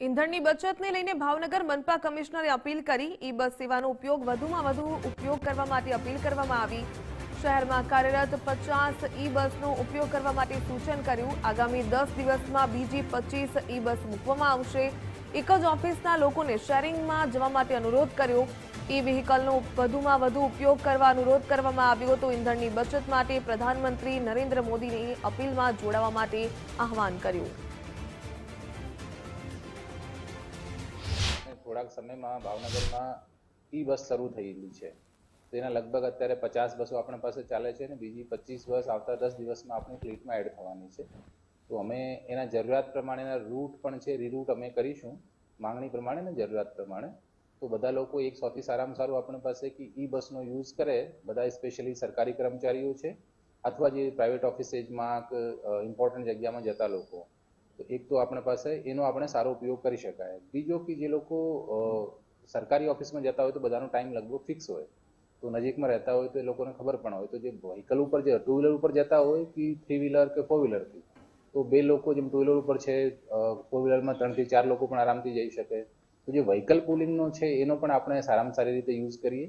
ઈંધણની બચતને લઈને ભાવનગર મનપા કમિશનરે અપીલ કરી ઈ બસ સેવાનો વધુમાં વધુ ઉપયોગ કરવા માટે અપીલ કરવામાં આવી। શહેરમાં કાર્યરત 50 ઈ બસનો ઉપયોગ કરવા માટે સૂચન કર્યું। આગામી 10 દિવસમાં બીજી 25 ઈ બસ મૂકવામાં આવશે। એક જ ઓફિસના લોકોને શેરિંગમાં જવા માટે અનુરોધ કર્યો। ઈ વ્હીકલનો વધુમાં વધુ ઉપયોગ કરવા અનુરોધ કરવામાં આવ્યો તો ઈંધણની બચત માટે પ્રધાનમંત્રી નરેન્દ્ર મોદીની અપીલમાં જોડાવા માટે આહવાન કર્યું। થોડાક સમયમાં ભાવનગરમાં ઈ બસ શરૂ થયેલી છે। તેના લગભગ અત્યારે 50 બસો આપણા પાસે ચાલે છે અને બીજી 25 બસ આવતા 10 દિવસમાં આપણી ફ્લીટમાં એડ થવાની છે। તો અમે એના જરૂરિયાત પ્રમાણેના રૂટ પણ છે, રીરૂટ અમે કરીશું માંગણી પ્રમાણે અને જરૂરિયાત પ્રમાણે। તો બધા લોકો એક સૌથી સારામાં સારું આપણી પાસે કે ઈ બસનો યુઝ કરે, બધા સ્પેશિયલી સરકારી કર્મચારીઓ છે અથવા જે પ્રાઇવેટ ઓફિસેસમાં કે ઇમ્પોર્ટન્ટ જગ્યામાં જતા લોકો, તો એક તો આપણા પાસે એનો આપણે સારો ઉપયોગ કરી શકાય। બીજો કે જે લોકો સરકારી ઓફિસમાં જતા હોય તો બધાનો ટાઈમ લગભગ ફિક્સ હોય, તો નજીકમાં રહેતા હોય તો એ લોકોને ખબર પણ હોય, તો જે વ્હીકલ ઉપર જે 2 વ્હીલર ઉપર જતા હોય કે 3 વ્હીલર કે 4 વ્હીલરથી, તો બે લોકો જેમ 2 વ્હીલર ઉપર છે, 4 વ્હીલરમાં 3 થી 4 લોકો પણ આરામથી જઈ શકે। તો જે વ્હીકલ પુલિંગનો છે એનો પણ આપણે સારામાં સારી રીતે યુઝ કરીએ।